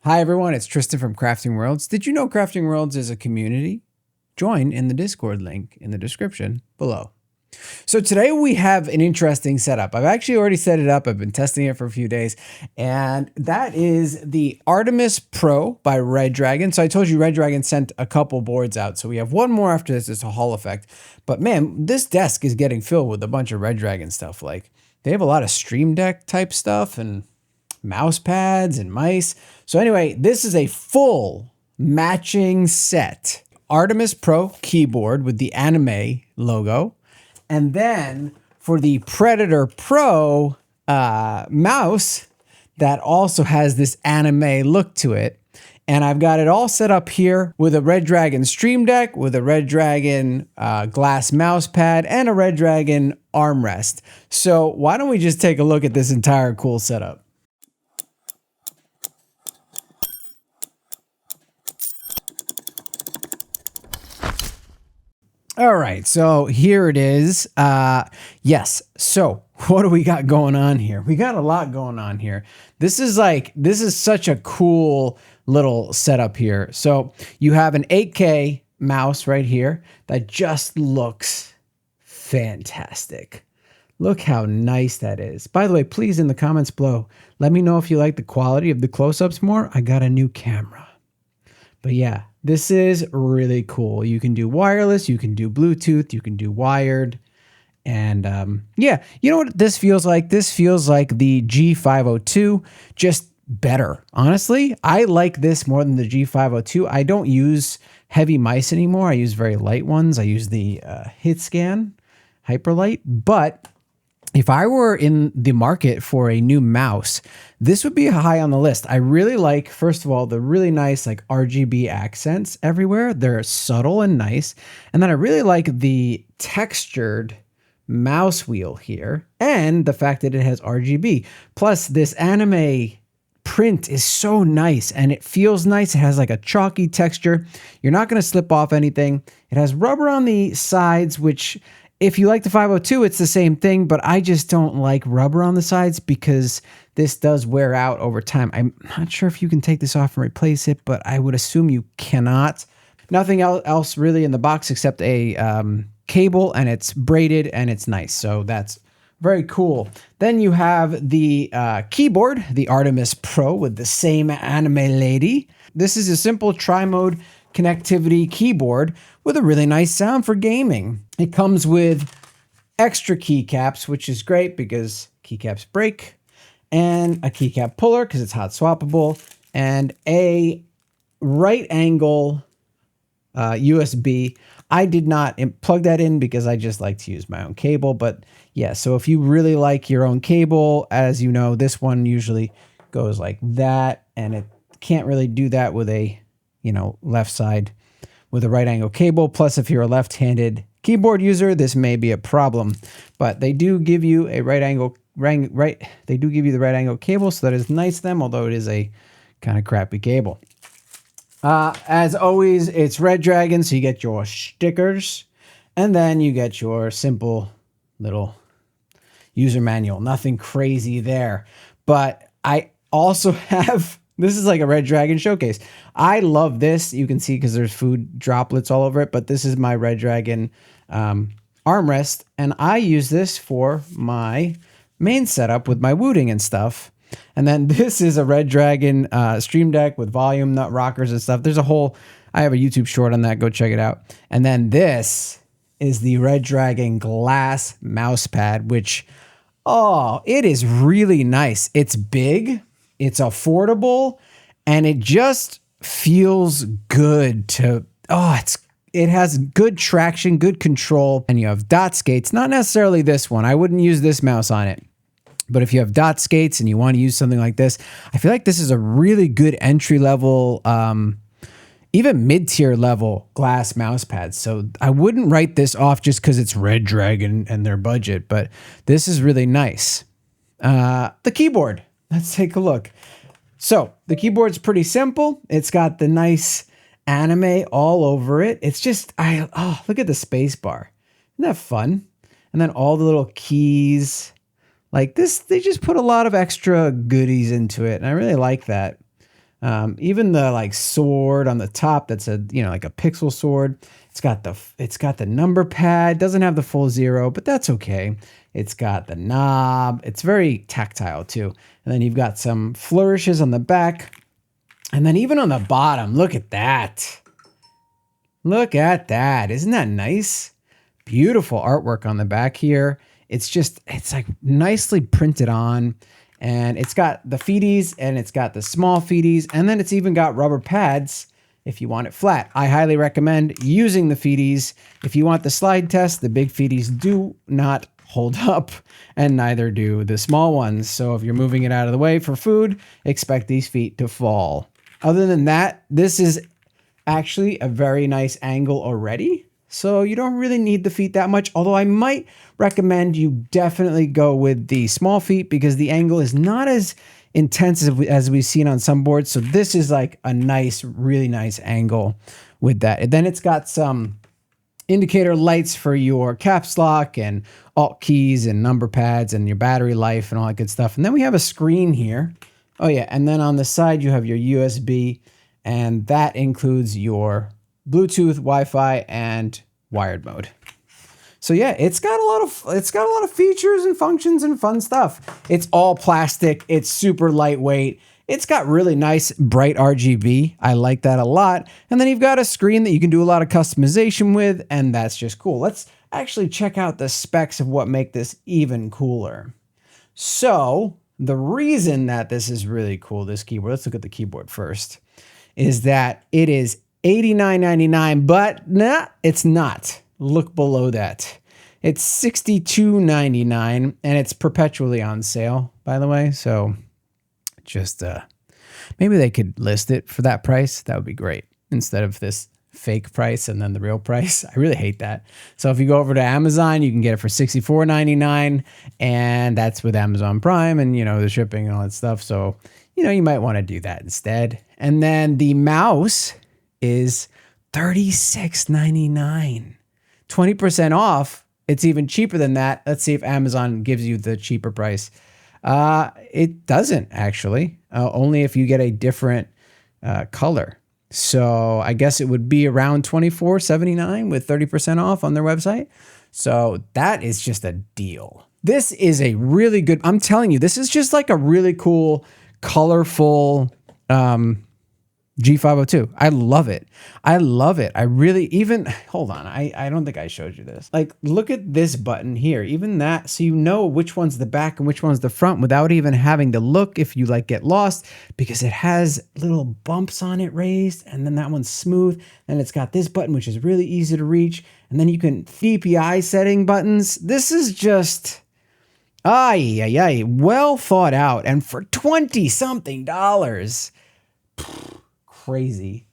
Hi everyone, it's Tristan from Crafting Worlds. Did you know Crafting Worlds is a community? Join in the Discord link in the description below. So today we have an interesting setup. I've actually already set it up. I've been testing it for a few days, and that is the Artemis Pro by Redragon. So I told you Redragon sent a couple boards out. So we have one more after this. It's a Hall effect. But man, this desk is getting filled with a bunch of Redragon stuff. Like they have a lot of Stream Deck type stuff and mouse pads and mice. So anyway, this is a full matching set. Artemis Pro keyboard with the anime logo. And then for the Predator Pro mouse, that also has this anime look to it. And I've got it all set up here with a Redragon Stream Deck, with a Redragon glass mouse pad, and a Redragon armrest. So why don't we just take a look at this entire cool setup? All right, so here it is. Yes, so what do we got going on here? We got a lot going on here. This is such a cool little setup here. So you have an 8K mouse right here that just looks fantastic. Look how nice that is. By the way, please in the comments below, let me know if you like the quality of the close-ups more. I got a new camera. But yeah, this is really cool. You can do wireless, you can do Bluetooth, you can do wired. And yeah, you know what this feels like? This feels like the G502, just better. Honestly, I like this more than the G502. I don't use heavy mice anymore. I use very light ones. I use the HitScan Hyperlight. But if I were in the market for a new mouse, this would be high on the list. I really like, first of all, the really nice like RGB accents everywhere. They're subtle and nice. And then I really like the textured mouse wheel here and the fact that it has RGB. Plus this anime print is so nice and it feels nice. It has like a chalky texture. You're not going to slip off anything. It has rubber on the sides, which if you like the 502, it's the same thing, but I just don't like rubber on the sides because this does wear out over time. I'm not sure if you can take this off and replace it, but I would assume you cannot. Nothing else really in the box except a cable, and it's braided and it's nice. So that's very cool. Then you have the keyboard, the Artemis Pro with the same anime lady. This is a simple tri-mode connectivity keyboard with a really nice sound for gaming. It comes with extra keycaps, which is great because keycaps break, and a keycap puller because it's hot swappable, and a right angle USB. I did not plug that in because I just like to use my own cable, but yeah, so if you really like your own cable, as you know, this one usually goes like that, and it can't really do that with a left side with a right angle cable. Plus, if you're a left-handed keyboard user, this may be a problem, but they do give you a they do give you the right angle cable. So that is nice of them, although it is a kind of crappy cable. As always, it's Redragon. So you get your stickers and then you get your simple little user manual, nothing crazy there, but I also have, this is like a Redragon showcase. I love this. You can see because there's food droplets all over it, but this is my Redragon armrest, and I use this for my main setup with my wooting and stuff. And then this is a Redragon Stream Deck with volume nut rockers and stuff. There's a whole, I have a YouTube short on that. Go check it out. And then this is the Redragon glass mouse pad, which, oh, it is really nice. It's big. It's affordable, and it just feels good to, it has good traction, good control, and you have dot skates. Not necessarily this one. I wouldn't use this mouse on it. But if you have dot skates and you want to use something like this, I feel like this is a really good entry level, even mid-tier level glass mouse pad. So I wouldn't write this off just because it's Redragon and their budget, but this is really nice. The keyboard. Let's take a look. So the keyboard's pretty simple. It's got the nice anime all over it. It's just, look at the space bar. Isn't that fun? And then all the little keys like this, they just put a lot of extra goodies into it. And I really like that. Even the like sword on the top, that's a, you know, like a pixel sword. It's got the number pad, doesn't have the full 0, but that's okay. It's got the knob. It's very tactile too. And then you've got some flourishes on the back. And then even on the bottom, look at that. Look at that. Isn't that nice? Beautiful artwork on the back here. It's like nicely printed on. And it's got the feeties and it's got the small feeties. And then it's even got rubber pads if you want it flat. I highly recommend using the feeties. If you want the slide test, the big feeties do not hold up, and neither do the small ones. So if you're moving it out of the way for food, expect these feet to fall. Other than that, this is actually a very nice angle already. So you don't really need the feet that much, although I might recommend you definitely go with the small feet because the angle is not as intense as we've seen on some boards. So this is like a nice, really nice angle with that. And then it's got some indicator lights for your caps lock and alt keys and number pads and your battery life and all that good stuff. And then we have a screen here. Oh yeah, and then on the side you have your USB, and that includes your Bluetooth, Wi-Fi, and wired mode. So yeah, it's got a lot of features and functions and fun stuff. It's all plastic. It's super lightweight. It's got really nice bright RGB. I like that a lot. And then you've got a screen that you can do a lot of customization with, and that's just cool. Let's actually check out the specs of what make this even cooler. So the reason that this is really cool, this keyboard, let's look at the keyboard first, is that it is $89.99, but nah, it's not. Look below that. It's $62.99, and it's perpetually on sale, by the way. So just maybe they could list it for that price. That would be great, instead of this fake price and then the real price. I really hate that. So if you go over to Amazon, you can get it for $64.99, and that's with Amazon Prime and, you know, the shipping and all that stuff. So, you know, you might want to do that instead. And then the mouse is $36.99. 20% off. It's even cheaper than that. Let's see if Amazon gives you the cheaper price. It doesn't actually, only if you get a different color. So I guess it would be around $24.79 with 30% off on their website. So that is just a deal. This is a really good, I'm telling you, this is just like a really cool, colorful G502. I love it. I love it. I really even, hold on. I don't think I showed you this. Like, look at this button here. Even that, so you know which one's the back and which one's the front without even having to look if you like get lost, because it has little bumps on it raised, and then that one's smooth. And it's got this button, which is really easy to reach. And then you can DPI setting buttons. This is just, well thought out. And for $20-something,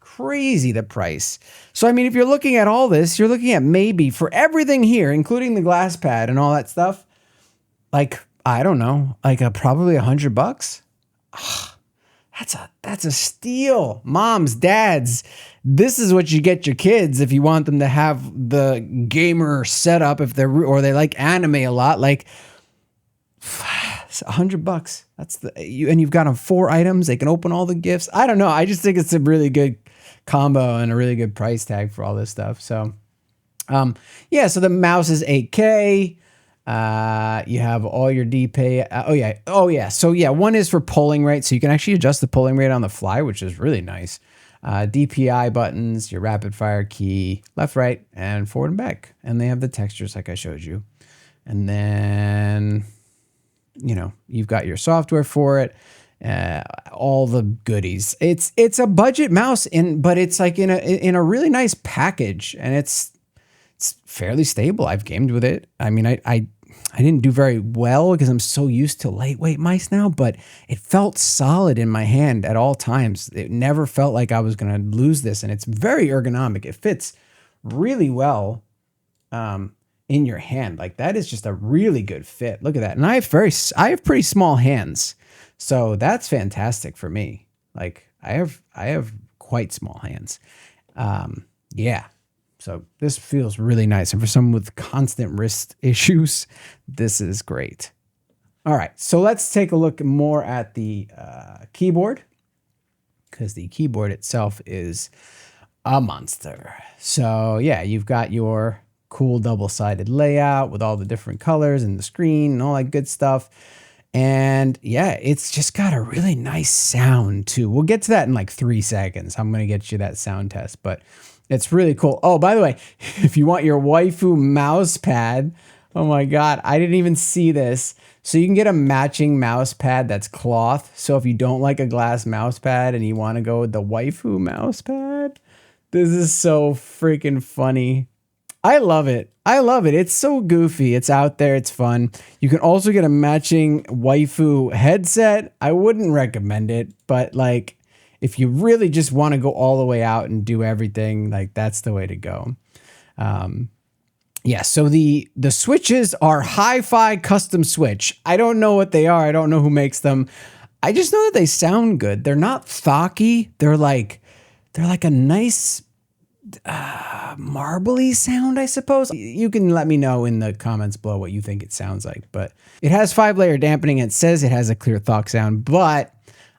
crazy the price. So I mean, if you're looking at all this, you're looking at maybe for everything here, including the glass pad and all that stuff, like, I don't know, like probably $100. That's a steal. Moms, dads, this is what you get your kids if you want them to have the gamer setup, if they're, or they like anime a lot, like $100. That's and you've got them 4 items. They can open all the gifts. I don't know. I just think it's a really good combo and a really good price tag for all this stuff. So, yeah. So the mouse is 8K. You have all your D-pay. Oh yeah. So yeah, one is for polling rate. So you can actually adjust the polling rate on the fly, which is really nice. DPI buttons, your rapid fire key, left, right, and forward and back. And they have the textures like I showed you. And then, you know, you've got your software for it, all the goodies. It's a budget mouse, but it's like in a really nice package, and it's fairly stable. I've gamed with it. I mean, I didn't do very well because I'm so used to lightweight mice now, but it felt solid in my hand at all times. It never felt like I was going to lose this, and it's very ergonomic. It fits really well in your hand. Like, that is just a really good fit. Look at that. And I have pretty small hands, so that's fantastic for me. Like, I have quite small hands. Yeah. So this feels really nice. And for someone with constant wrist issues, this is great. All right. So let's take a look more at the keyboard. because the keyboard itself is a monster. So yeah, you've got your cool double-sided layout with all the different colors and the screen and all that good stuff. And yeah, it's just got a really nice sound too. We'll get to that in like 3 seconds. I'm going to get you that sound test, but it's really cool. Oh, by the way, if you want your waifu mouse pad, oh my God, I didn't even see this. So you can get a matching mouse pad that's cloth. So if you don't like a glass mouse pad and you want to go with the waifu mouse pad, this is so freaking funny. I love it. I love it. It's so goofy. It's out there. It's fun. You can also get a matching waifu headset. I wouldn't recommend it, but like if you really just want to go all the way out and do everything, like that's the way to go. Yeah, so the switches are hi-fi custom switch. I don't know what they are. I don't know who makes them. I just know that they sound good. They're not thocky. They're like a nice marbly sound, I suppose. You can let me know in the comments below what you think it sounds like, but it has 5-layer dampening. It says it has a clear thock sound, but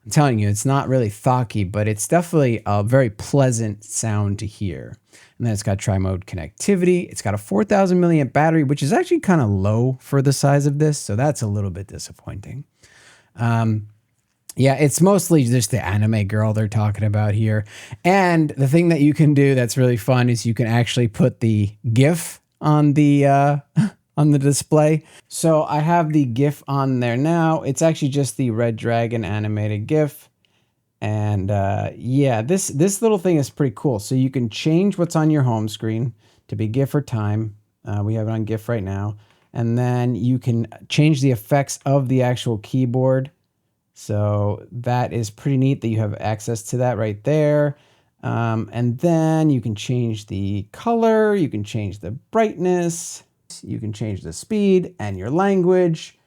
I'm telling you, it's not really thocky, but it's definitely a very pleasant sound to hear. And then it's got tri-mode connectivity. It's got a 4,000 milliamp battery, which is actually kind of low for the size of this. So that's a little bit disappointing. Yeah, it's mostly just the anime girl they're talking about here. And the thing that you can do that's really fun is you can actually put the GIF on the on the display. So I have the GIF on there now. It's actually just the Redragon animated GIF. And yeah, this little thing is pretty cool. So you can change what's on your home screen to be GIF or time. We have it on GIF right now. And then you can change the effects of the actual keyboard. So that is pretty neat that you have access to that right there. And then you can change the color, you can change the brightness, you can change the speed and your language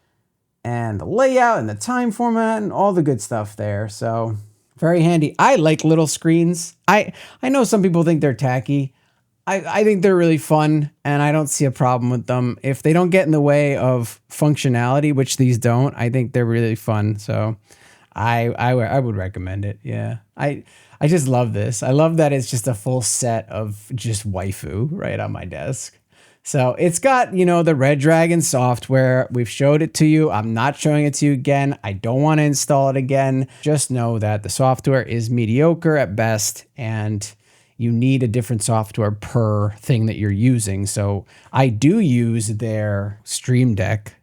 and the layout and the time format and all the good stuff there. So very handy. I like little screens. I know some people think they're tacky. I think they're really fun and I don't see a problem with them. If they don't get in the way of functionality, which these don't, I think they're really fun. So I would recommend it. Yeah. I just love this. I love that it's just a full set of just waifu right on my desk. So it's got, you know, the Redragon software. We've showed it to you. I'm not showing it to you again. I don't want to install it again. Just know that the software is mediocre at best and you need a different software per thing that you're using. So I do use their Stream Deck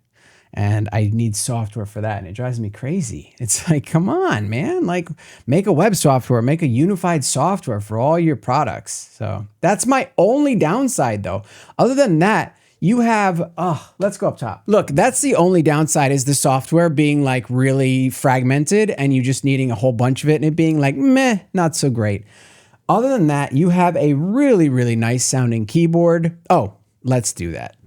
and I need software for that. And it drives me crazy. It's like, come on, man, like make a web software, make a unified software for all your products. So that's my only downside though. Other than that, you have, let's go up top. Look, that's the only downside is the software being like really fragmented and you just needing a whole bunch of it and it being like, meh, not so great. Other than that, you have a really, really nice sounding keyboard. Oh, let's do that.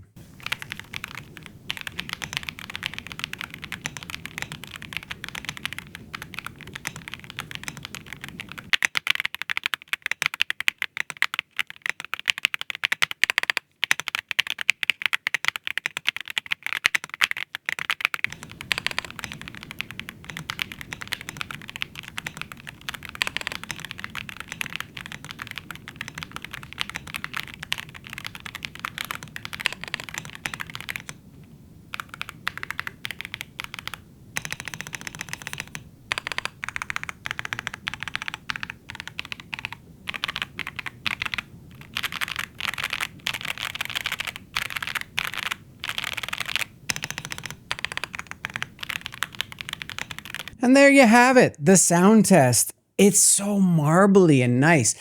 And there you have it, the sound test. It's so marbly and nice.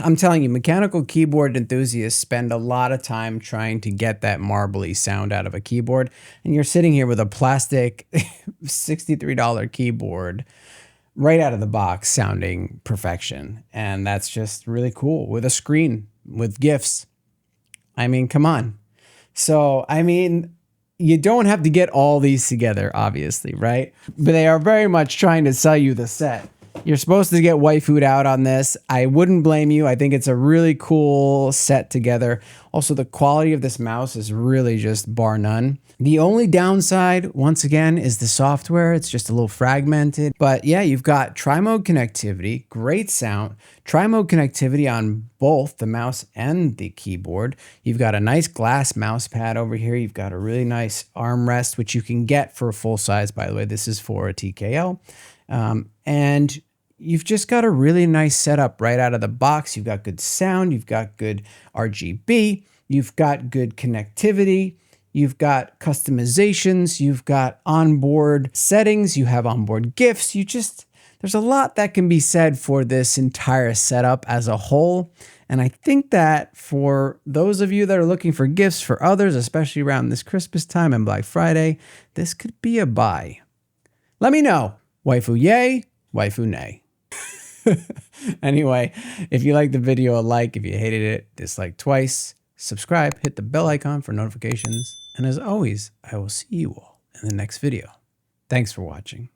I'm telling you, mechanical keyboard enthusiasts spend a lot of time trying to get that marbly sound out of a keyboard. And you're sitting here with a plastic $63 keyboard right out of the box sounding perfection. And that's just really cool with a screen, with GIFs. I mean, come on. So, I mean, you don't have to get all these together, obviously, right? But they are very much trying to sell you the set. You're supposed to get waifu'd out on this. I wouldn't blame you. I think it's a really cool set together. Also, the quality of this mouse is really just bar none. The only downside, once again, is the software. It's just a little fragmented. But yeah, you've got tri-mode connectivity, great sound, tri-mode connectivity on both the mouse and the keyboard. You've got a nice glass mouse pad over here. You've got a really nice armrest, which you can get for a full size, by the way. This is for a TKL. And you've just got a really nice setup right out of the box. You've got good sound, you've got good RGB, you've got good connectivity, you've got customizations, you've got onboard settings, you have onboard GIFs. There's a lot that can be said for this entire setup as a whole. And I think that for those of you that are looking for gifts for others, especially around this Christmas time and Black Friday, this could be a buy. Let me know. Waifu yay, waifu nay. Anyway, if you liked the video, a like. If you hated it, dislike twice. Subscribe, hit the bell icon for notifications. And as always, I will see you all in the next video. Thanks for watching.